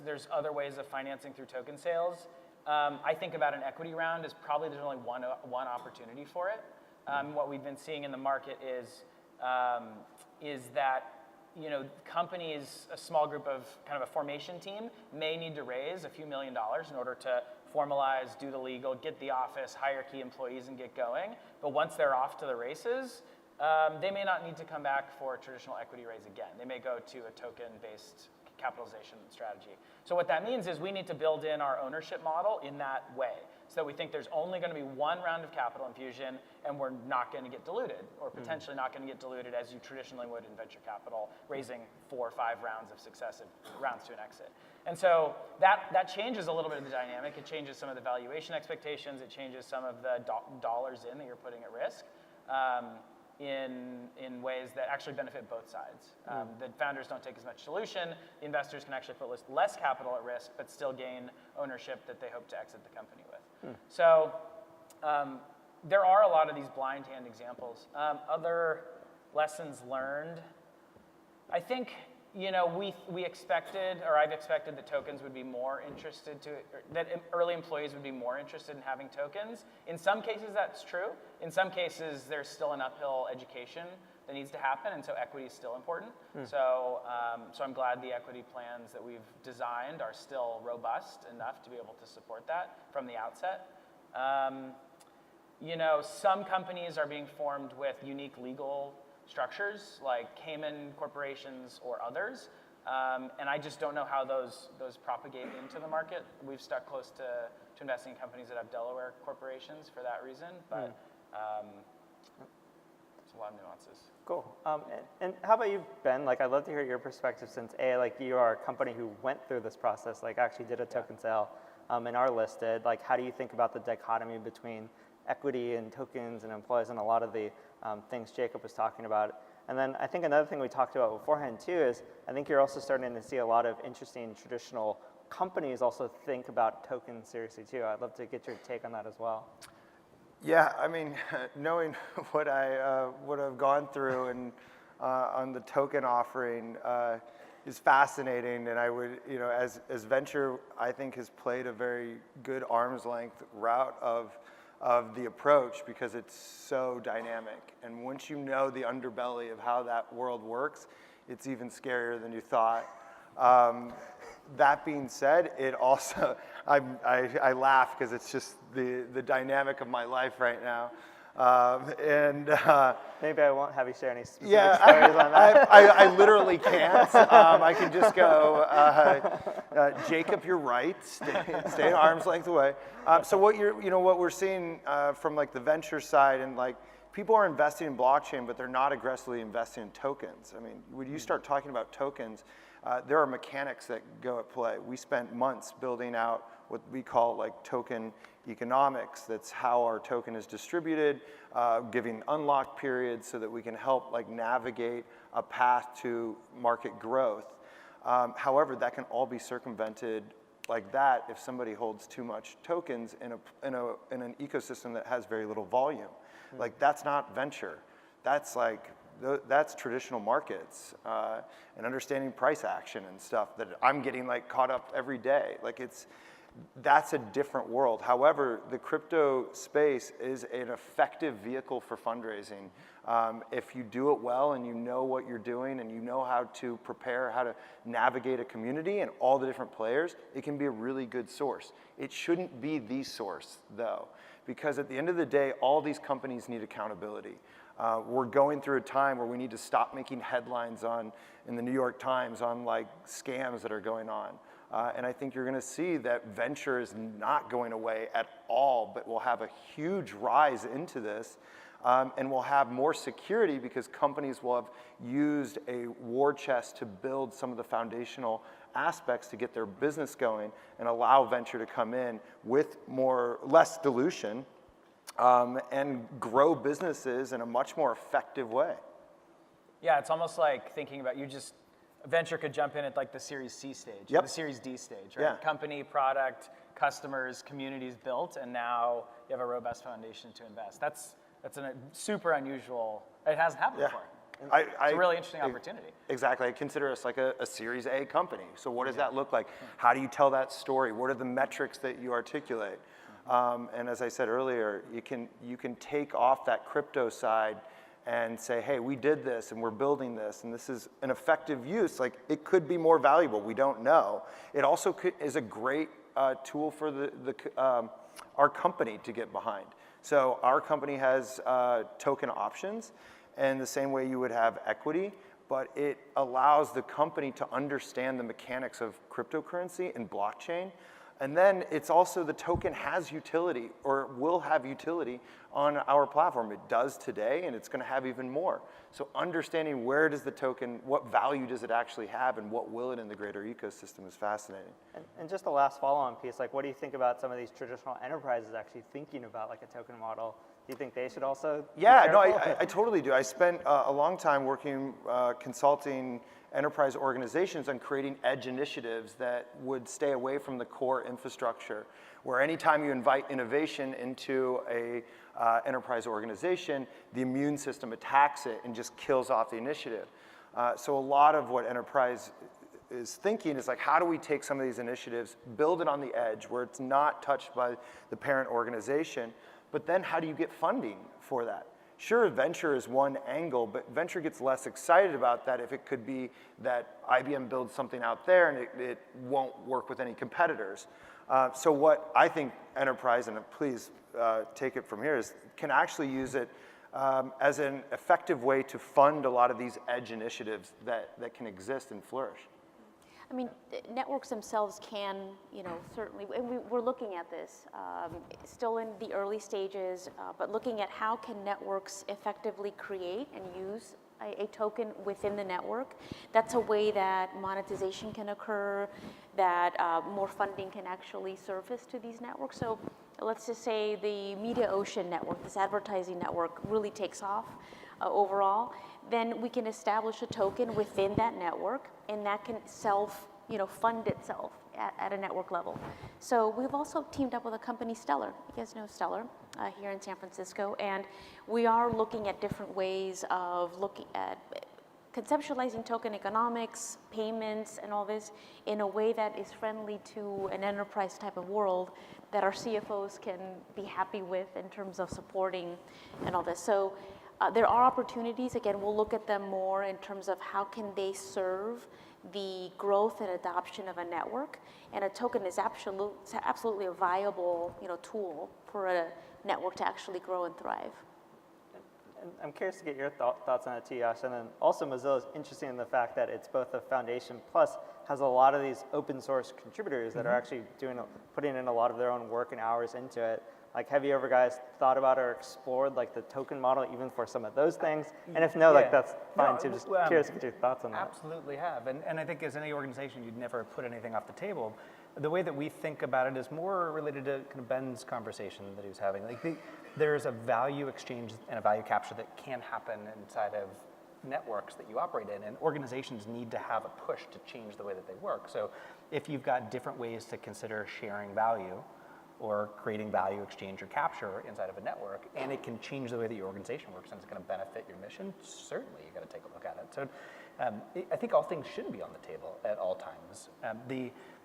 S3: there's other ways of financing through token sales. I think about an equity round as probably there's only one opportunity for it. What we've been seeing in the market is that companies, a small group of kind of a formation team, may need to raise a few $1 million in order to formalize, do the legal, get the office, hire key employees, and get going. But once they're off to the races, they may not need to come back for a traditional equity raise again. They may go to a token-based capitalization strategy. So what that means is we need to build in our ownership model in that way, so that we think there's only going to be one round of capital infusion, and we're not going to get diluted, or potentially not going to get diluted as you traditionally would in venture capital, raising 4 or 5 rounds of successive rounds to an exit. And so that changes a little bit of the dynamic. It changes some of the valuation expectations. It changes some of the dollars in that you're putting at risk. In ways that actually benefit both sides. The founders don't take as much dilution. The investors can actually put less capital at risk, but still gain ownership that they hope to exit the company with. So there are a lot of these blind hand examples. Other lessons learned, I think, we expected, or I've expected that tokens would be more interested that early employees would be more interested in having tokens. In some cases, that's true. In some cases, there's still an uphill education that needs to happen, and so equity is still important. So I'm glad the equity plans that we've designed are still robust enough to be able to support that from the outset. Some companies are being formed with unique legal structures like Cayman corporations or others, and I just don't know how those propagate into the market. We've stuck close to investing in companies that have Delaware corporations for that reason, but there's a lot of nuances.
S1: Cool. And how about you, Ben? Like, I'd love to hear your perspective, since you are a company who went through this process, like actually did a token sale, and are listed. Like, how do you think about the dichotomy between equity and tokens and employees and a lot of the things Jacob was talking about? And then I think another thing we talked about beforehand too is I think you're also starting to see a lot of interesting traditional companies also think about tokens seriously too. I'd love to get your take on that as well.
S2: Yeah, I mean, knowing what I've gone through and on the token offering is fascinating, and I would, as venture, I think has played a very good arm's length route of the approach because it's so dynamic. And once you know the underbelly of how that world works, it's even scarier than you thought. That being said, it also, I laugh because it's just the dynamic of my life right now.
S1: Maybe I won't have you share any specific
S2: yeah,
S1: stories on that.
S2: I literally can't. I can just go, Jacob, you're right. Stay at arm's length away. So what we're seeing from like the venture side, and like people are investing in blockchain, but they're not aggressively investing in tokens. I mean, when you start talking about tokens, there are mechanics that go at play. We spent months building out what we call like token economics. That's how our token is distributed, giving unlock periods so that we can help like navigate a path to market growth. However, that can all be circumvented like that if somebody holds too much tokens in an ecosystem that has very little volume. Like that's not venture. That's like that's traditional markets and understanding price action and stuff that I'm getting like caught up every day. Like that's a different world. However, the crypto space is an effective vehicle for fundraising. If you do it well and you know what you're doing and you know how to prepare, how to navigate a community and all the different players, it can be a really good source. It shouldn't be the source though, because at the end of the day, all these companies need accountability. We're going through a time where we need to stop making headlines in the New York Times on like scams that are going on. And I think you're going to see that venture is not going away at all, but will have a huge rise into this. And we'll have more security because companies will have used a war chest to build some of the foundational aspects to get their business going and allow venture to come in with less dilution and grow businesses in a much more effective way.
S3: Yeah, it's almost like thinking about venture could jump in at like the Series C stage,
S2: Yep.
S3: the Series D stage, right?
S2: Yeah.
S3: Company, product, customers, communities built, and now you have a robust foundation to invest. That's a super unusual, it hasn't happened before. It's a really interesting opportunity.
S2: Exactly. I consider us like a Series A company. So what does that look like? How do you tell that story? What are the metrics that you articulate? And as I said earlier, you can take off that crypto side and say, hey, we did this and we're building this and this is an effective use. Like it could be more valuable. We don't know. It also is a great tool for our company to get behind. So our company has token options, and the same way you would have equity, but it allows the company to understand the mechanics of cryptocurrency and blockchain. And then it's also the token has utility or will have utility on our platform. It does today, and it's going to have even more. So understanding where does the token, what value does it actually have, and what will it in the greater ecosystem is fascinating.
S1: And just the last follow-on piece, like what do you think about some of these traditional enterprises actually thinking about like a token model? Do you think they should also be
S2: Yeah, no,
S1: careful?
S2: I totally do. I spent a long time working, consulting enterprise organizations on creating edge initiatives that would stay away from the core infrastructure, where anytime you invite innovation into a enterprise organization, the immune system attacks it and just kills off the initiative. So a lot of what enterprise is thinking is like, how do we take some of these initiatives, build it on the edge where it's not touched by the parent organization, but then how do you get funding for that? Sure, venture is one angle, but venture gets less excited about that if it could be that IBM builds something out there and it won't work with any competitors. So what I think enterprise, and please take it from here, is can actually use it as an effective way to fund a lot of these edge initiatives that can exist and flourish.
S4: I mean, networks themselves can, certainly, and we're looking at this, still in the early stages, but looking at how can networks effectively create and use a token within the network. That's a way that monetization can occur, that more funding can actually surface to these networks. So let's just say the Media Ocean network, this advertising network, really takes off overall. Then we can establish a token within that network, and that can fund itself at a network level. So we've also teamed up with a company, Stellar. You guys know Stellar here in San Francisco, and we are looking at different ways of looking at conceptualizing token economics, payments, and all this in a way that is friendly to an enterprise type of world that our CFOs can be happy with in terms of supporting and all this. So there are opportunities. Again, we'll look at them more in terms of how can they serve the growth and adoption of a network, and a token is absolutely a viable tool for a network to actually grow and thrive.
S1: And I'm curious to get your thoughts on it too, Jascha. And then also Mozilla is interesting in the fact that it's both a foundation plus has a lot of these open source contributors that are actually putting in a lot of their own work and hours into it. Like, have you ever guys thought about or explored like the token model even for some of those things? And if no, like that's fine too. Just curious to get your thoughts on that.
S5: Absolutely have. And I think as any organization, you'd never put anything off the table. The way that we think about it is more related to kind of Ben's conversation that he was having. Like there's a value exchange and a value capture that can happen inside of networks that you operate in, and organizations need to have a push to change the way that they work. So if you've got different ways to consider sharing value or creating value exchange or capture inside of a network, and it can change the way that your organization works and it's going to benefit your mission, certainly you got to take a look at it. So I think all things should be on the table at all times.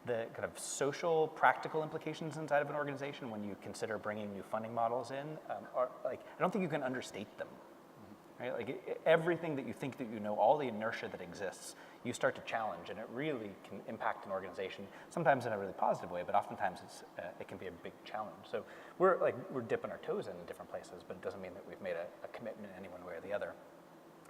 S5: The kind of social, practical implications inside of an organization when you consider bringing new funding models in, are like, I don't think you can understate them. right? Like everything that you think that you know, all the inertia that exists, you start to challenge, and it really can impact an organization, sometimes in a really positive way, but oftentimes it can be a big challenge. So we're dipping our toes in different places, but it doesn't mean that we've made a commitment in any one way or the other.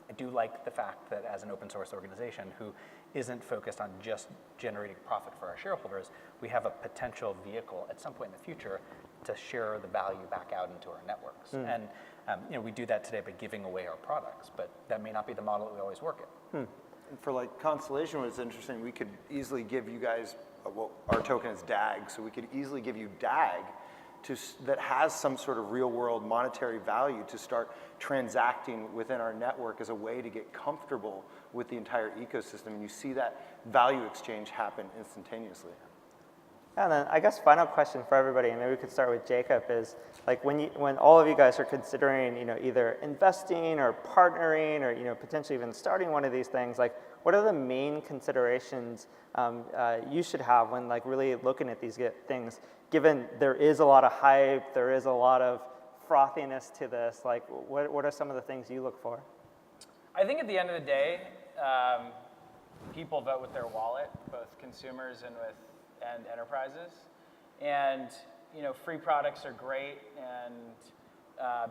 S5: I do like the fact that as an open source organization who isn't focused on just generating profit for our shareholders, we have a potential vehicle at some point in the future to share the value back out into our networks. And we do that today by giving away our products, but that may not be the model that we always work in.
S2: And for like Constellation, what's interesting, we could easily give you guys, our token is DAG, so we could easily give you DAG that has some sort of real world monetary value to start transacting within our network as a way to get comfortable with the entire ecosystem. And you see that value exchange happen instantaneously.
S1: And then I guess final question for everybody, and maybe we could start with Jacob, is like when all of you guys are considering, either investing or partnering or, potentially even starting one of these things, like what are the main considerations you should have when like really looking at these things, given there is a lot of hype, there is a lot of frothiness to this, like what are some of the things you look for?
S3: I think at the end of the day, people vote with their wallet, both consumers and enterprises. And free products are great, and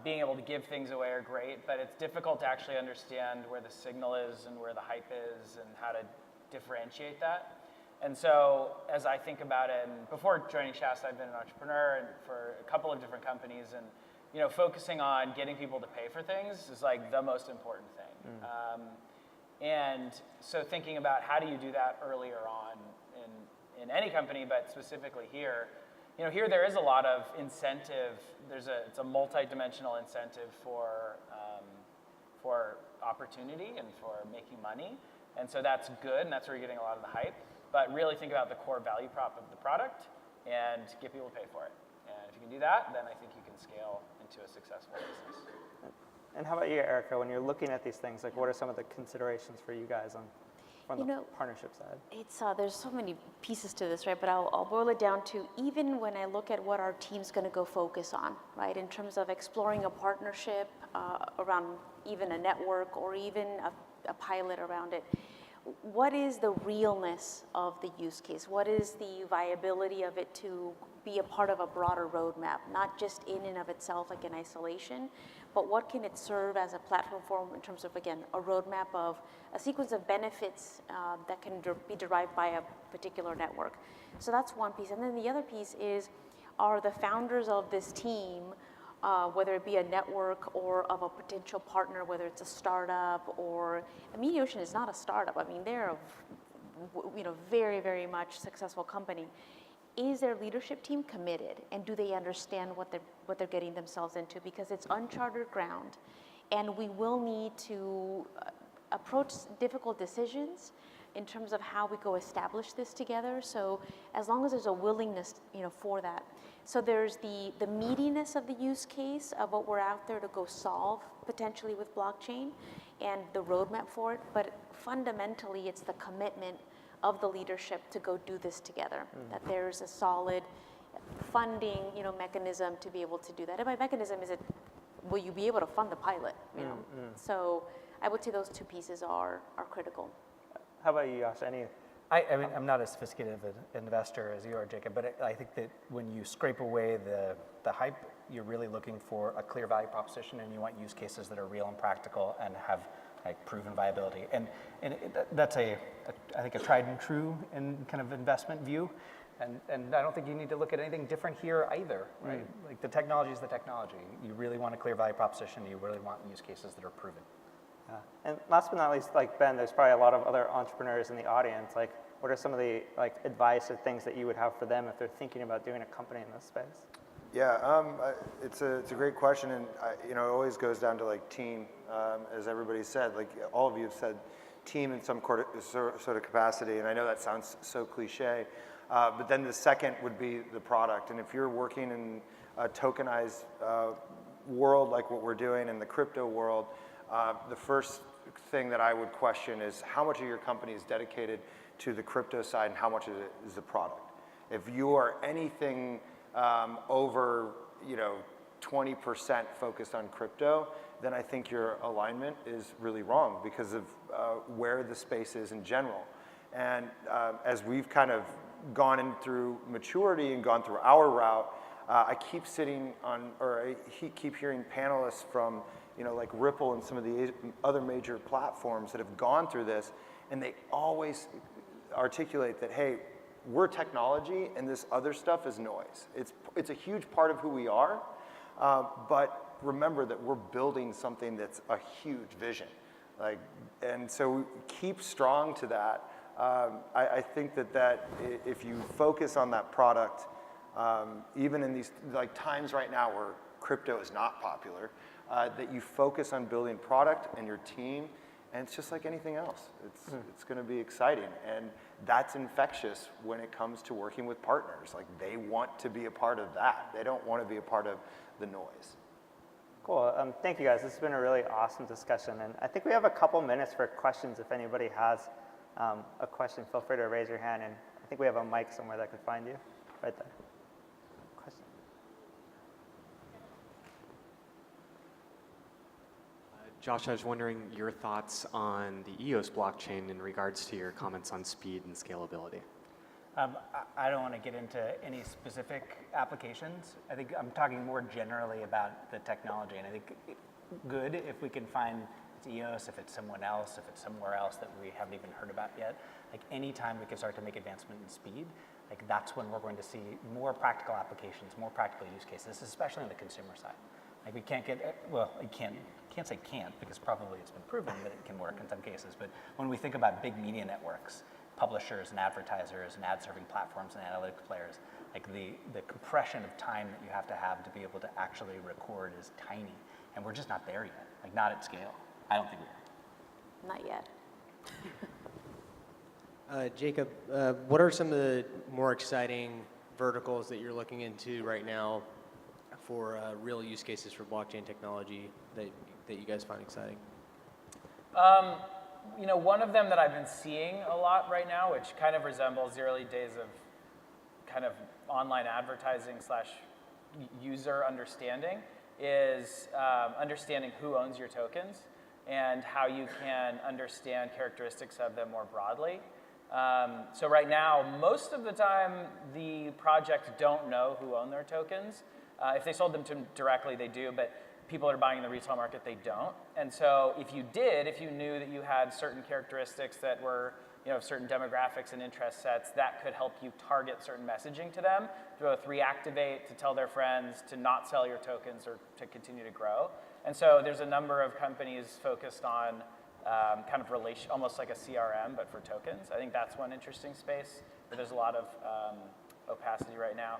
S3: being able to give things away are great, but it's difficult to actually understand where the signal is and where the hype is and how to differentiate that. And so as I think about it, and before joining Shasta, I've been an entrepreneur and for a couple of different companies, and focusing on getting people to pay for things is like the most important thing. And so thinking about how do you do that earlier on in any company, but specifically here, here there is a lot of incentive. It's a multi-dimensional incentive for opportunity and for making money, and so that's good, and that's where you're getting a lot of the hype. But really think about the core value prop of the product and get people to pay for it. And if you can do that, then I think you can scale into a successful business.
S1: And how about you, Erika? When you're looking at these things, like what are some of the considerations for you guys on the partnership side?
S4: It's there's so many pieces to this, right? But I'll boil it down to even when I look at what our team's going to go focus on, right? In terms of exploring a partnership around even a network or even a pilot around it. What is the realness of the use case? What is the viability of it to be a part of a broader roadmap, not just in and of itself like in isolation, but what can it serve as a platform for in terms of, again, a roadmap of a sequence of benefits that can be derived by a particular network. So that's one piece. And then the other piece is, are the founders of this team, whether it be a network or of a potential partner, whether it's a startup or Mediation is not a startup. I mean, they're a very, very much successful company. Is their leadership team committed, and do they understand what they're getting themselves into? Because it's uncharted ground, and we will need to approach difficult decisions in terms of how we go establish this together. So as long as there's a willingness, for that. So there's the meatiness of the use case of what we're out there to go solve potentially with blockchain and the roadmap for it. But fundamentally, it's the commitment of the leadership to go do this together. That there's a solid funding, mechanism to be able to do that. And by mechanism, is it, will you be able to fund the pilot? So I would say those two pieces are critical.
S1: How about you, Jascha?
S5: I mean, I'm not as sophisticated of an investor as you are, Jacob, but I think that when you scrape away the hype, you're really looking for a clear value proposition, and you want use cases that are real and practical and have like proven viability. And that's I think a tried and true in kind of investment view. And I don't think you need to look at anything different here either, right? Like the technology is the technology. You really want a clear value proposition. You really want use cases that are proven.
S1: And last but not least, like Ben, there's probably a lot of other entrepreneurs in the audience. Like, what are some of the advice or things that you would have for them if they're thinking about doing a company in this space?
S2: Yeah, it's a great question, and it always goes down to like team, as everybody said. Like all of you have said, team in some sort of capacity, and I know that sounds so cliche, but then the second would be the product. And if you're working in a tokenized world like what we're doing in the crypto world, the first thing that I would question is how much of your company is dedicated to the crypto side and how much of it is the product. If you are anything over 20% focused on crypto, then I think your alignment is really wrong because of where the space is in general. And as we've kind of gone in through maturity and gone through our route, I keep keep hearing panelists from, like Ripple and some of the other major platforms that have gone through this, and they always articulate that, hey, we're technology and this other stuff is noise. It's a huge part of who we are, but remember that we're building something that's a huge vision. And so keep strong to that. I think that if you focus on that product, even in these times right now where crypto is not popular, that you focus on building product and your team, and it's just like anything else. It's going to be exciting, and that's infectious when it comes to working with partners. They want to be a part of that. They don't want to be a part of the noise.
S1: Cool. Thank you, guys. This has been a really awesome discussion, and I think we have a couple minutes for questions. If anybody has a question, feel free to raise your hand, and I think we have a mic somewhere that could find you, right there. Question.
S6: Josh, I was wondering your thoughts on the EOS blockchain in regards to your comments on speed and scalability.
S5: I don't want to get into any specific applications. I think I'm talking more generally about the technology, and I think good if we can find it's EOS, if it's someone else, if it's somewhere else that we haven't even heard about yet. Anytime we can start to make advancement in speed, that's when we're going to see more practical applications, more practical use cases, especially on the consumer side. We can't get, well, you can't say can't, because probably it's been proven that it can work in some cases, but when we think about big media networks, publishers and advertisers and ad serving platforms and analytics players, the compression of time that you have to be able to actually record is tiny, and we're just not there yet, not at scale. I don't think we are.
S4: Not yet.
S7: Jacob, what are some of the more exciting verticals that you're looking into right now for real use cases for blockchain technology that you guys find exciting?
S3: One of them that I've been seeing a lot right now, which kind of resembles the early days of kind of online advertising / user understanding, is understanding who owns your tokens and how you can understand characteristics of them more broadly. So right now, most of the time, the projects don't know who own their tokens. If they sold them to them directly, they do, but people that are buying in the retail market, they don't. And so if you knew that you had certain characteristics that were, certain demographics and interest sets, that could help you target certain messaging to them, to both reactivate, to tell their friends, to not sell your tokens, or to continue to grow. And so there's a number of companies focused on kind of almost like a CRM, but for tokens. I think that's one interesting space where there's a lot of opacity right now.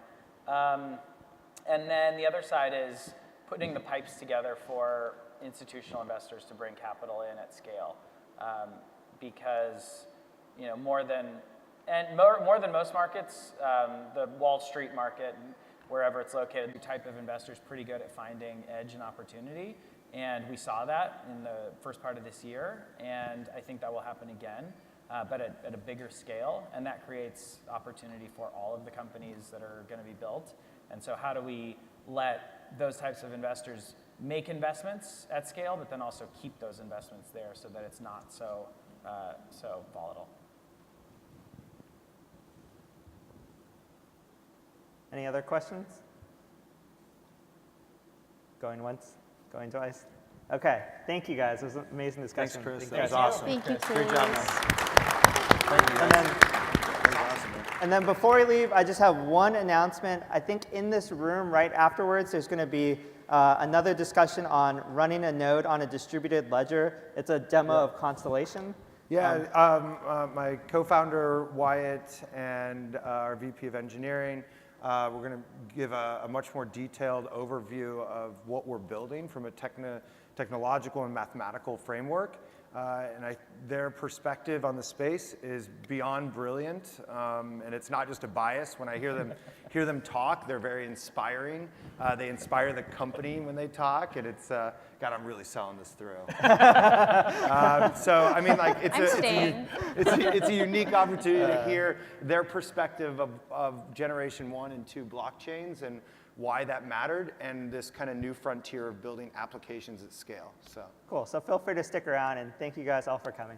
S3: And then the other side is putting the pipes together for institutional investors to bring capital in at scale, because more than most markets, the Wall Street market, wherever it's located, the type of investor is pretty good at finding edge and opportunity, and we saw that in the first part of this year, and I think that will happen again, but at a bigger scale, and that creates opportunity for all of the companies that are going to be built. And so how do we let those types of investors make investments at scale, but then also keep those investments there so that it's not so volatile?
S1: Any other questions? Going once, going twice? Okay, thank you guys. It was an amazing discussion.
S2: Thanks, Chris.
S1: Thank you
S2: That was awesome.
S4: Thank you,
S2: Great job, man. Thank you, guys.
S1: And then before we leave, I just have one announcement. I think in this room right afterwards, there's going to be another discussion on running a node on a distributed ledger. It's a demo of Constellation.
S2: Yeah, my co-founder Wyatt and our VP of engineering, we're going to give a much more detailed overview of what we're building from a technological and mathematical framework. And their perspective on the space is beyond brilliant, and it's not just a bias. When I hear them talk, they're very inspiring. They inspire the company when they talk, and it's God, I'm really selling this through. So I mean, it's a unique opportunity to hear their perspective of generation 1 and 2 blockchains, and why that mattered and this kind of new frontier of building applications at scale. So.
S1: Cool. So feel free to stick around, and thank you guys all for coming.